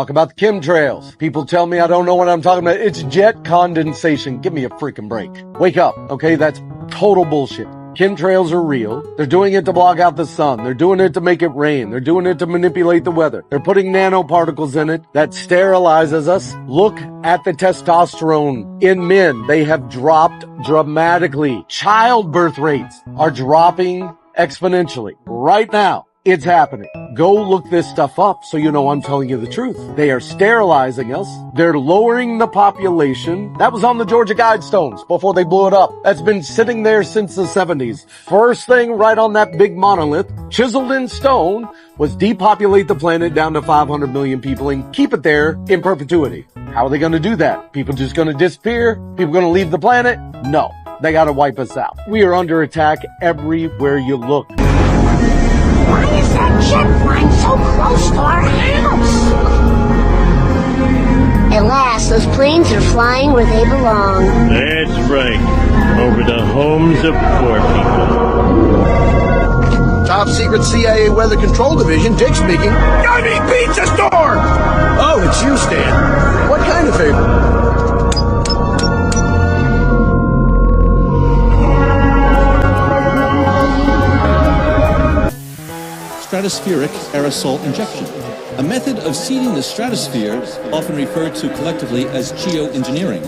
Talk about the chemtrails. People tell me I don't know what I'm talking about. It's jet condensation. Give me a freaking break. Wake up, okay? That's total bullshit. Chemtrails are real. They're doing it to block out the sun. They're doing it to make it rain. They're doing it to manipulate the weather. They're putting nanoparticles in it that sterilizes us. Look at the testosterone in men. They have dropped dramatically. Childbirth rates are dropping exponentially. Right now, it's happening. Go look this stuff up so you know I'm telling you the truth. They are sterilizing us. They're lowering the population. That was on the Georgia Guidestones before they blew it up. That's been sitting there since the 70s. First thing right on that big monolith, chiseled in stone, was depopulate the planet down to 500 million people and keep it there in perpetuity. How are they going to do that? People just going to disappear? People going to leave the planet? No. They got to wipe us out. We are under attack everywhere you look. Why is that jet flying so close to our house? At last, those planes are flying where they belong. That's right. Over the homes of poor people. Top secret CIA Weather Control Division, Dick speaking. I need pizza store! Oh, it's you, Stan. What kind of favor? Stratospheric aerosol injection, a method of seeding the stratosphere, often referred to collectively as geoengineering.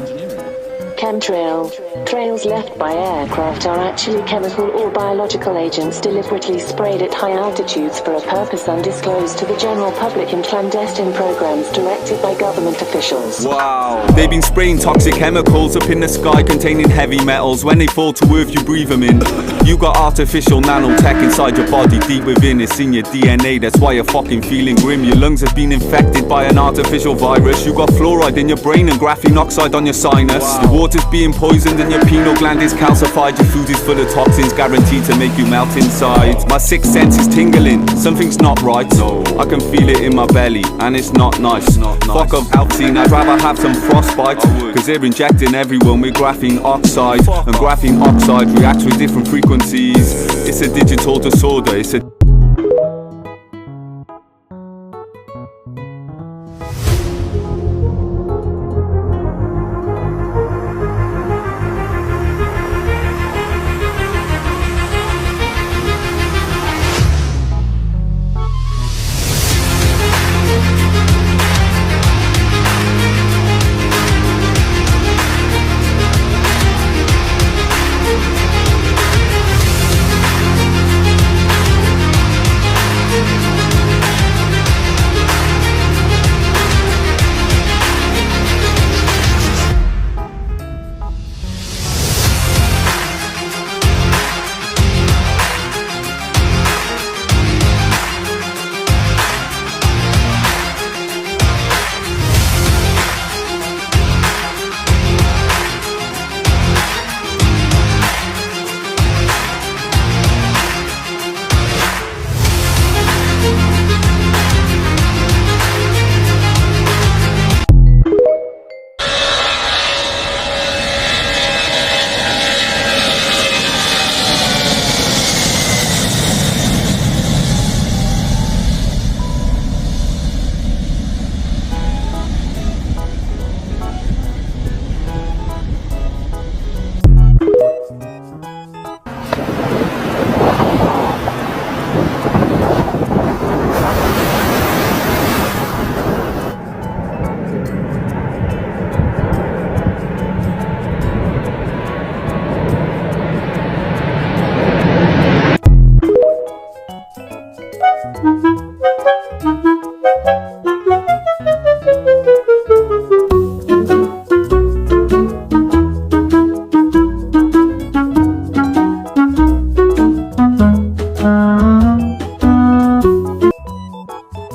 Chemtrail. Trails left by aircraft are actually chemical or biological agents deliberately sprayed at high altitudes for a purpose undisclosed to the general public in clandestine programs directed by government officials. Wow. They've been spraying toxic chemicals up in the sky containing heavy metals. When they fall to earth, you breathe them in. You got artificial nanotech inside your body, deep within, it's in your DNA. That's why you're fucking feeling grim. Your lungs have been infected by an artificial virus. You got fluoride in your brain and graphene oxide on your sinus. Wow. The water's being poisoned and your pineal gland is calcified. Your food is full of toxins guaranteed to make you melt inside. My sixth sense is tingling, something's not right. No. I can feel it in my belly and it's not nice. Fuck up Alcine, I'd rather have some frostbite. Cause they're injecting everyone with graphene oxide. And graphene oxide reacts with different frequencies. It's a digital disorder, it's a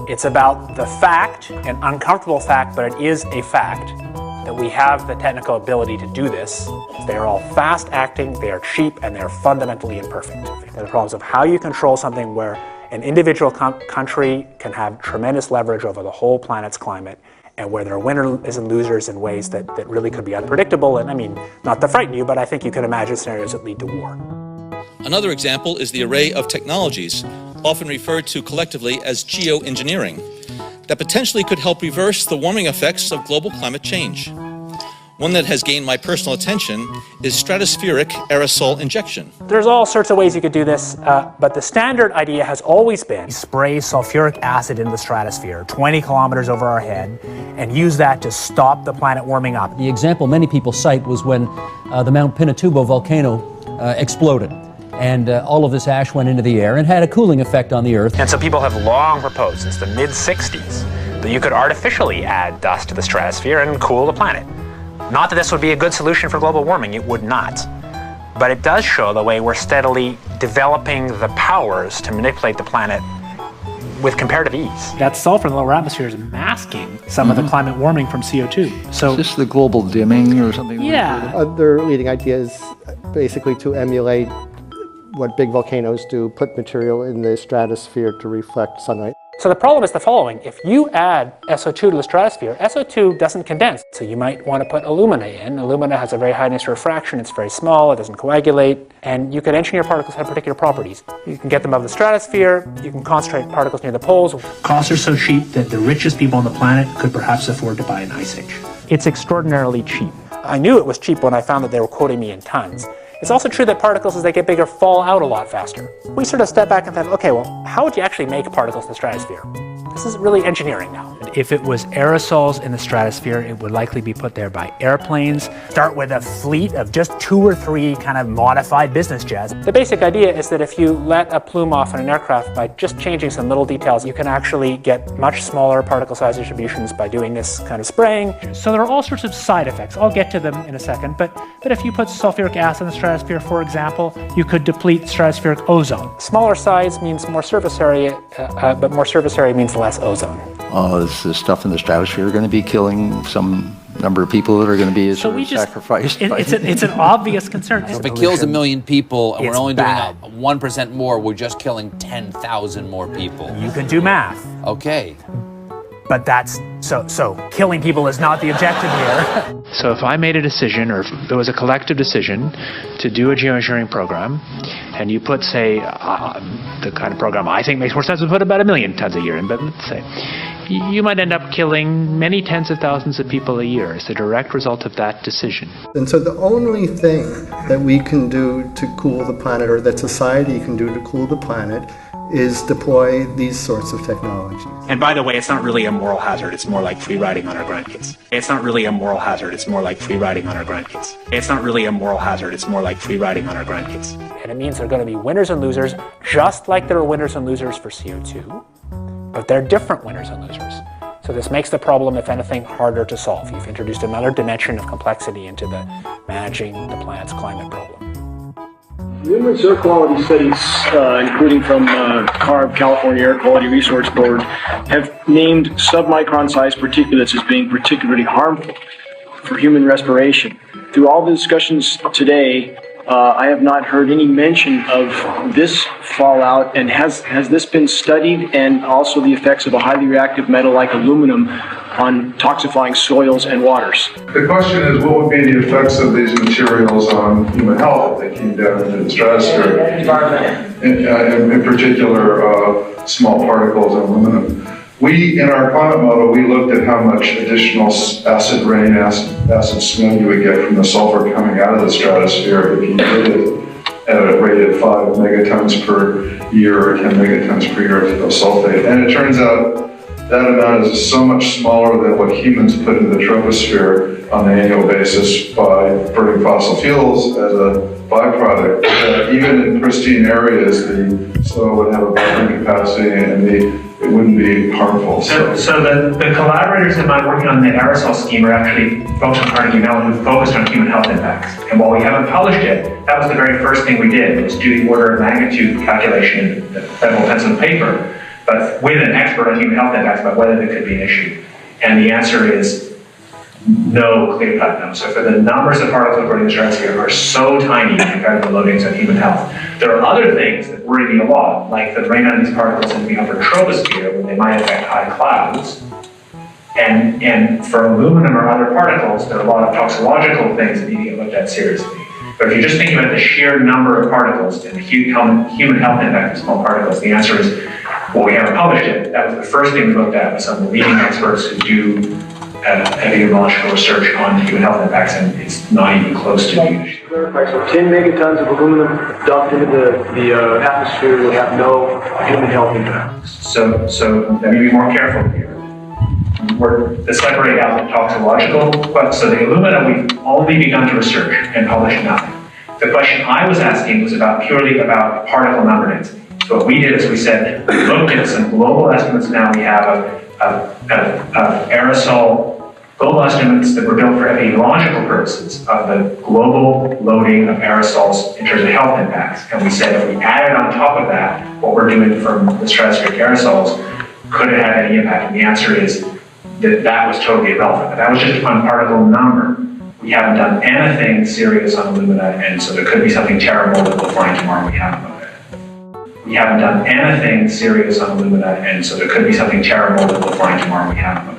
It's about the fact, an uncomfortable fact, but it is a fact, that we have the technical ability to do this. They are all fast acting, they are cheap, and they are fundamentally imperfect. There are problems of how you control something where an individual country can have tremendous leverage over the whole planet's climate, and where there are winners and losers in ways that really could be unpredictable. And I mean, not to frighten you, but I think you can imagine scenarios that lead to war. Another example is the array of technologies, often referred to collectively as geoengineering. that potentially could help reverse the warming effects of global climate change. One that has gained my personal attention is stratospheric aerosol injection. There's all sorts of ways you could do this, but the standard idea has always been spray sulfuric acid into the stratosphere 20 kilometers over our head and use that to stop the planet warming up. The example many people cite was when the Mount Pinatubo volcano exploded. And all of this ash went into the air and had a cooling effect on the Earth. And so people have long proposed since the mid-60s that you could artificially add dust to the stratosphere and cool the planet. Not that this would be a good solution for global warming, it would not. But it does show the way we're steadily developing the powers to manipulate the planet with comparative ease. That sulfur in the lower atmosphere is masking some of the climate warming from CO2. So is this the global dimming or something? Yeah. Other leading idea is basically to emulate what big volcanoes do, put material in the stratosphere to reflect sunlight. So the problem is the following. If you add SO2 to the stratosphere, SO2 doesn't condense. So you might want to put alumina in. Alumina has a very high initial refraction. It's very small. It doesn't coagulate. And you can engineer particles to have particular properties. You can get them out of the stratosphere. You can concentrate particles near the poles. Costs are so cheap that the richest people on the planet could perhaps afford to buy an ice age. It's extraordinarily cheap. I knew it was cheap when I found that they were quoting me in tons. It's also true that particles, as they get bigger, fall out a lot faster. We sort of step back and think, okay, well, how would you actually make particles in the stratosphere? This is really engineering now. If it was aerosols in the stratosphere, it would likely be put there by airplanes. Start with a fleet of just 2 or 3 kind of modified business jets. The basic idea is that if you let a plume off in an aircraft by just changing some little details, you can actually get much smaller particle size distributions by doing this kind of spraying. So there are all sorts of side effects. I'll get to them in a second, but if you put sulfuric acid in the stratosphere, for example, you could deplete stratospheric ozone. Smaller size means more surface area, but more surface area means less ozone. Is the stuff in the stratosphere going to be killing some number of people that are going to be sacrificed? It's an obvious concern. So if it kills 1 million people and we're only doing 1% more, we're just killing 10,000 more people. You can do math. Okay. But that's, so killing people is not the objective here. So if I made a decision, or if there was a collective decision to do a geoengineering program, and you put, say, the kind of program I think makes more sense to put about 1 million tons a year in, but let's say, you might end up killing many tens of thousands of people a year as a direct result of that decision. And so the only thing that we can do to cool the planet, or that society can do to cool the planet, is deploy these sorts of technologies. And by the way, it's not really a moral hazard, it's more like free riding on our grandkids. It's not really a moral hazard, it's more like free riding on our grandkids. It's not really a moral hazard, it's more like free riding on our grandkids. And it means there are going to be winners and losers, just like there are winners and losers for CO2, but they're different winners and losers. So this makes the problem, if anything, harder to solve. You've introduced another dimension of complexity into the managing the planet's climate problem. Numerous air quality studies, including from CARB, California Air Quality Resource Board, have named submicron-sized particulates as being particularly harmful for human respiration. Through all the discussions today, I have not heard any mention of this fallout, and has this been studied, and also the effects of a highly reactive metal like aluminum on toxifying soils and waters? The question is, what would be the effects of these materials on human health if they came down into the stratosphere? In particular, small particles and aluminum. In our climate model, we looked at how much additional acid rain, acid snow you would get from the sulfur coming out of the stratosphere if you did it at a rate of 5 megatons per year or 10 megatons per year of sulfate. And it turns out that amount is so much smaller than what humans put into the troposphere on an annual basis by burning fossil fuels as a byproduct, that even in pristine areas, the soil would have a buffering capacity and it wouldn't be harmful. So the collaborators in my working on the aerosol scheme are actually folks from Carnegie Mellon who focused on human health impacts. And while we haven't published it, that was the very first thing we did, was do the order of magnitude calculation in the federal pencil paper, but with an expert on human health impacts about whether there could be an issue. And the answer is no clear-cut no. So for the numbers of particles burning in the stratosphere are so tiny compared to the loadings on human health. There are other things that worry me a lot, like the rain on these particles in the upper troposphere, where they might affect high clouds. And for aluminum or other particles, there are a lot of toxicological things that need to get looked at seriously. But if you're just thinking about the sheer number of particles and the human health impact of small particles, the answer is Well, we haven't published it. That was the first thing we looked at with some of the leading experts who do epidemiological research on human health impacts, and it's not even close to being an issue. So 10 megatons of aluminum dumped into the atmosphere will have no human health impact. So let me be more careful here. The separate out the toxicological, so the alumina we've only begun to research and publish nothing. The question I was asking was purely about particle number density. So what we did is we said, we looked at some global estimates now we have of aerosol, global estimates that were built for epidemiological purposes of the global loading of aerosols in terms of health impacts. And we said if we added on top of that what we're doing from the stratospheric aerosols, could it have any impact? And the answer is that was totally irrelevant. But that was just on particle number. We haven't done anything serious on alumina, and so there could be something terrible that we'll find tomorrow we haven't looked at it. We haven't done anything serious on alumina, and so there could be something terrible that we'll find tomorrow we haven't looked at it.